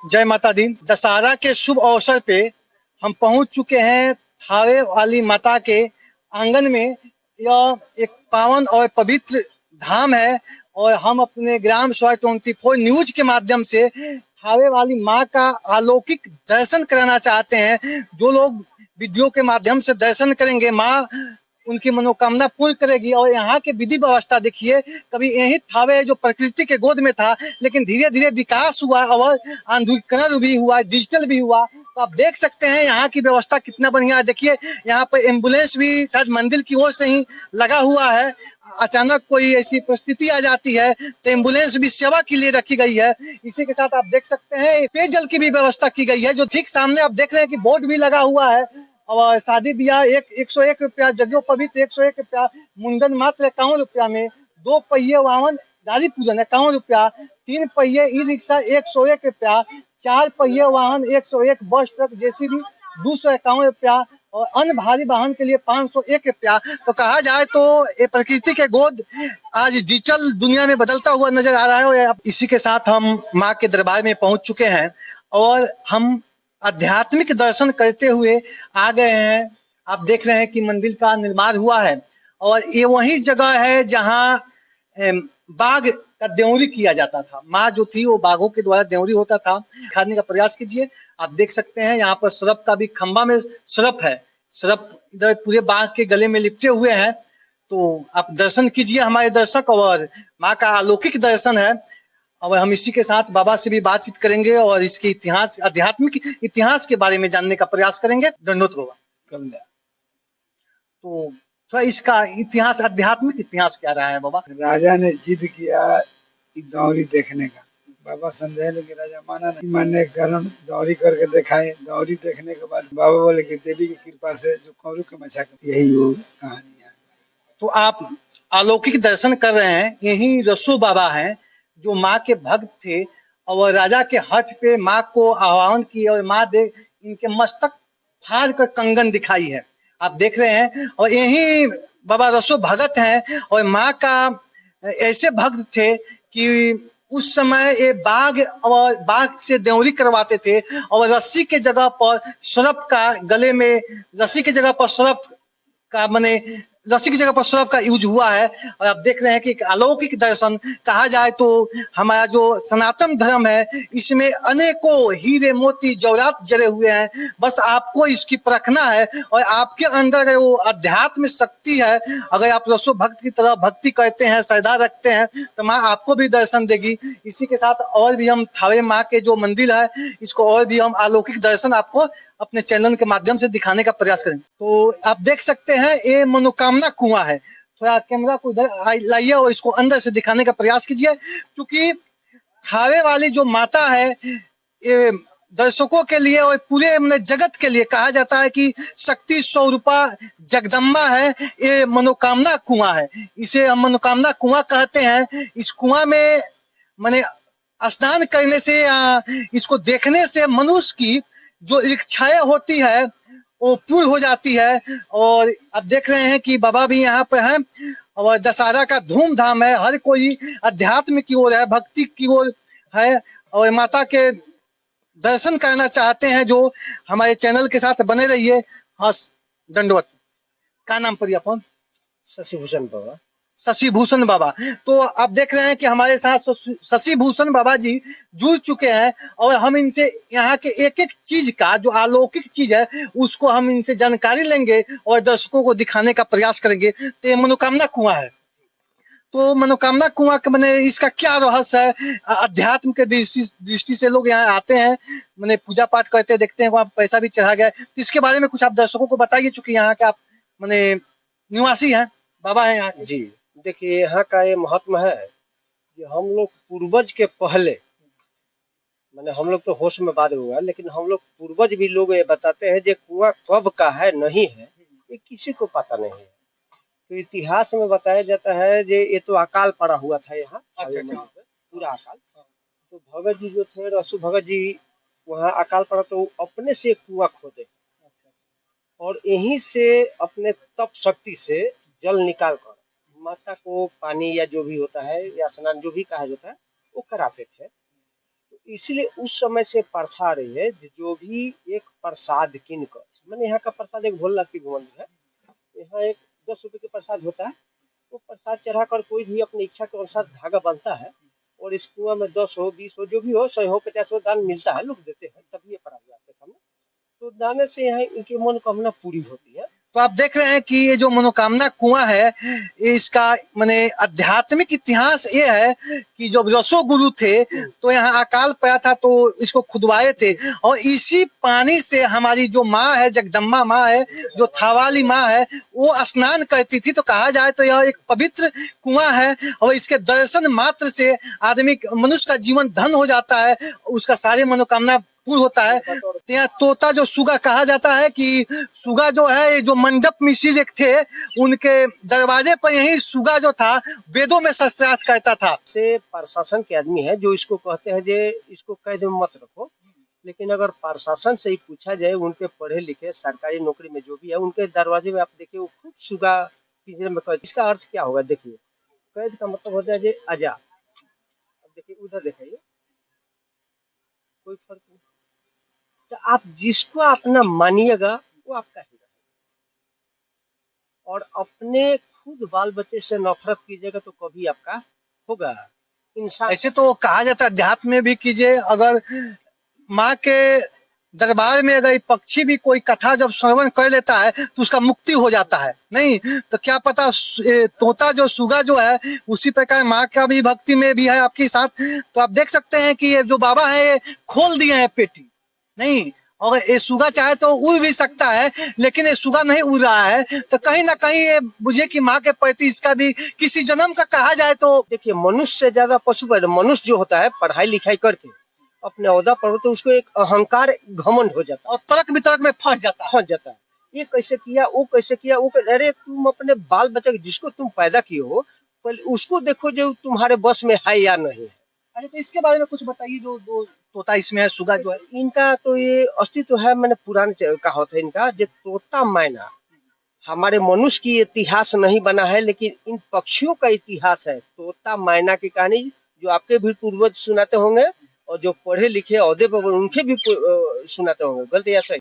जय माता दी। दशहरा के शुभ अवसर पे हम पहुंच चुके हैं थावे वाली माता के आंगन में। यह एक पावन और पवित्र धाम है और हम अपने ग्राम स्वराज 24 न्यूज के माध्यम से थावे वाली माँ का अलौकिक दर्शन कराना चाहते हैं। जो लोग वीडियो के माध्यम से दर्शन करेंगे, माँ उनकी मनोकामना पूर्ण करेगी। और यहाँ के विधि व्यवस्था देखिए, कभी यही थावे जो प्रकृति के गोद में था, लेकिन धीरे धीरे विकास हुआ और आधुनिकीकरण भी हुआ, डिजिटल भी हुआ। तो आप देख सकते हैं यहाँ की व्यवस्था कितना बढ़िया है। देखिए यहाँ पर एम्बुलेंस भी शायद मंदिर की ओर से ही लगा हुआ है। अचानक कोई ऐसी परिस्थिति आ जाती है तो एम्बुलेंस भी सेवा के लिए रखी गई है। इसी के साथ आप देख सकते हैं पेयजल की भी व्यवस्था की गई है, जो ठीक सामने आप देख रहे हैं कि बोर्ड भी लगा हुआ है। और शादी ब्याह 101 रुपया, जजो पवित्र 101 रुपया, मुंडन मात्र 51 रुपया में, 2 पहिए वाहन गाड़ी पूजन 51 रुपया, 3 पहिए ई रिक्शा 101 रुपया, 4 पहिए वाहन 101, बस ट्रक जेसीबी 251 रुपया और अन्य भारी वाहन के लिए 501 रुपया। तो कहा जाए तो ये प्रकृति के गोद आज डिजिटल दुनिया में बदलता हुआ नजर आ रहा है। और इसी के साथ हम माँ के दरबार में पहुंच चुके हैं और हम आध्यात्मिक दर्शन करते हुए आ गए हैं। आप देख रहे हैं कि मंदिर का निर्माण हुआ है और ये वही जगह है जहाँ बाघ का देउरी किया जाता था। माँ जो थी वो बाघों के द्वारा देउरी होता था। खाने का प्रयास कीजिए। आप देख सकते हैं यहाँ पर सर्प का भी खंबा में सर्प है। सर्प इधर पूरे बाघ के गले में लिपटे हुए हैं। तो आप दर्शन कीजिए हमारे दर्शक, और माँ का अलौकिक दर्शन है। और हम इसी के साथ बाबा से भी बातचीत करेंगे और इसके इतिहास, आध्यात्मिक इतिहास के बारे में जानने का प्रयास करेंगे। दंडोत बाबा। तो थोड़ा इसका इतिहास, आध्यात्मिक इतिहास क्या रहा है बाबा? राजा ने जिद किया दौरी देखने का। बाबा समझे लेकिन राजा माना नहीं। मानने के कारण दौरी करके दिखाए। दौरी देखने के बाद बाबा बोले कि देवी की कृपा से जो कौरू के मचा कर, यही वो कहानी है। तो आप अलौकिक दर्शन कर रहे हैं, यही रसू बाबा हैं जो माँ के भक्त थे और राजा के हठ पे माँ को आह्वान किया और माँ दे इनके मस्तक फाड़ कर कंगन दिखाई है। आप देख रहे हैं। और यही बाबा रसो भगत हैं और माँ का ऐसे भक्त थे कि उस समय ये बाघ और बाघ से देउरी करवाते थे और रस्सी के जगह पर सर्प का, गले में रस्सी की जगह पर सर्प का, माने रस्सी की जगह पर सर्प का यूज हुआ है। और आप देख रहे हैं कि अलौकिक दर्शन कहा जाए तो हमारा जो सनातन धर्म है इसमें अनेकों हीरे मोती जवाहरात जड़े हुए हैं। बस आपको इसकी परखना है और आपके अंदर वो अध्यात्म शक्ति है। अगर आप रसो भक्त की तरह भक्ति करते हैं, श्रद्धा रखते हैं, तो माँ आपको भी दर्शन देगी। इसी के साथ और भी हम थावे माँ के जो मंदिर है इसको और भी हम अलौकिक दर्शन आपको अपने चैनल के माध्यम से दिखाने का प्रयास करें। तो आप देख सकते हैं ये मनोकामना कुआं है। थोड़ा कैमरा को इधर लाइए और इसको अंदर से दिखाने का प्रयास कीजिए, क्योंकि थावे वाली जो माता है ये दर्शकों के लिए और पूरे जगत के लिए कहा जाता है कि शक्ति स्वरूपा जगदम्बा है। ये मनोकामना कुआं है, इसे हम मनोकामना कुआं कहते हैं। इस कुआं में माने स्नान करने से या इसको देखने से मनुष्य की जो इच्छाएं होती है वो पूर्ण हो जाती है। और अब देख रहे हैं कि बाबा भी यहाँ पे हैं और दशहरा का धूमधाम है। हर कोई अध्यात्म की ओर है, भक्ति की ओर है और माता के दर्शन करना चाहते हैं। जो हमारे चैनल के साथ बने रहिए। हाँ, दंडवत। क्या नाम पर अपन? शशिभूषण बाबा। शशिभूषण बाबा। तो आप देख रहे हैं कि हमारे साथ शशिभूषण बाबा जी जुड़ चुके हैं और हम इनसे यहाँ के एक एक चीज का, जो अलौकिक चीज है, उसको हम इनसे जानकारी लेंगे और दर्शकों को दिखाने का प्रयास करेंगे। तो ये मनोकामना कुआं है। तो मनोकामना कुआं के मैंने इसका क्या रहस्य है? अध्यात्म के दृष्टि से लोग यहाँ आते हैं, मैंने पूजा पाठ करते देखते हैं, वहाँ पैसा भी चढ़ा गया। तो इसके बारे में कुछ आप दर्शकों को बताइए, चूंकि यहाँ के आप मैंने निवासी हैं, बाबा हैं यहाँ के। जी देखिए, यहाँ का ये महत्व है कि हम लोग पूर्वज के पहले, मैंने हम लोग तो होश में बाद हुआ, लेकिन हम लोग पूर्वज भी लोग ये बताते हैं कि कुआं कब का है नहीं है ये किसी को पता नहीं है। तो इतिहास में बताया जाता है कि ये तो अकाल पड़ा हुआ था यहाँ पूरा अकाल। तो भगत जी जो थे, रसू भगत जी, वहाँ अकाल पड़ा तो अपने से कुआं खोदे और यहीं से अपने तप शक्ति से जल निकाल कर माता को पानी या जो भी होता है या स्नान जो भी कहा जाता है वो कराते थे। तो इसलिए उस समय से प्रथा रही है जो भी एक प्रसाद किन कर, मैंने यहाँ का प्रसाद एक भोलेनाथ की मंदिर है, यहाँ एक 10 रुपए के प्रसाद होता है, वो प्रसाद चढ़ा कर कोई भी अपनी इच्छा के अनुसार धागा बनता है और इस कुआं में 10 हो 20 हो जो भी हो 100 हो 50 हो दान मिलता है, लोग देते हैं, तब ये पड़ा हुआ आपके सामने। तो दाने से यहाँ इनकी मनोकामना पूरी होती है। तो आप देख रहे हैं कि ये जो मनोकामना कुआं है, इसका माने आध्यात्मिक इतिहास ये है कि जब रसो गुरु थे तो यहाँ अकाल पड़ा था तो इसको खुदवाए थे, और इसी पानी से हमारी जो माँ है, जगदम्बा माँ है, जो थावाली माँ है, वो स्नान करती थी। तो कहा जाए तो यह एक पवित्र कुआं है और इसके दर्शन मात्र से आदमी मनुष्य का जीवन धन हो जाता है, उसका सारी मनोकामना पूर्ण होता है। तो यहाँ तोता जो सुगा कहा जाता है कि सुगा जो है, जो मंडप मिश्र एक थे, उनके दरवाजे पर यही सुगा जो था वेदों में शस्त्रार्थ करता था। से प्रशासन के आदमी है जो इसको कहते हैं जे इसको कैद में मत रखो, लेकिन अगर प्रशासन से ही पूछा जाए, उनके पढ़े लिखे सरकारी नौकरी में जो भी है, उनके दरवाजे में आप देखिए वो खुद सुगा पिंजरे में कैद। इसका अर्थ क्या होगा? देखिए, कैद का मतलब होता है जे आजा। अब देखिए उधर दिखाइए, कोई फर्क नहीं। तो आप जिसको अपना मानिएगा वो आपका ही रहेगा, और अपने खुद बाल बच्चे से नफरत कीजिएगा तो कभी आपका होगा। इंसान ऐसे तो कहा जाता है अध्यात्म में भी कीजिए, अगर माँ के दरबार में अगर पक्षी भी कोई कथा जब श्रवण कर लेता है तो उसका मुक्ति हो जाता है। नहीं तो क्या पता तोता जो सुगा जो है उसी प्रकार माँ का भी भक्ति में भी है आपके साथ। तो आप देख सकते हैं कि ये जो बाबा है ये खोल दिए हैं पेटी, नहीं और ये सुगा चाहे तो उड़ भी सकता है, लेकिन ये सुगा नहीं उड़ रहा है। तो कहीं ना कहीं ये बुझे कि माँ के प्रति इसका भी किसी जन्म का कहा जाए तो देखिए, मनुष्य से ज्यादा पशु पर मनुष्य जो होता है पढ़ाई लिखाई करके अपने ओहदा पर तो उसको एक अहंकार घमंड हो जाता है और तर्क वितर्क में फंस जाता है। ये कैसे किया, वो कैसे किया, वो अरे तुम अपने बाल बच्चे जिसको तुम पैदा किए हो पहले उसको देखो जो तुम्हारे बस में है या नहीं है। अच्छा, तो इसके बारे में कुछ बताइए, जो दो तोता इसमें है, सुगा जो है। इनका तो ये अस्तित्व है, मैंने पुराने कहावत है इनका, जो तोता मैना। हमारे मनुष्य की इतिहास नहीं बना है, लेकिन इन पक्षियों का इतिहास है। तोता मैना की कहानी जो आपके भी पूर्वज सुनाते होंगे और जो पढ़े लिखे ओहदे पर उनके भी सुनाते होंगे। गलत या सही?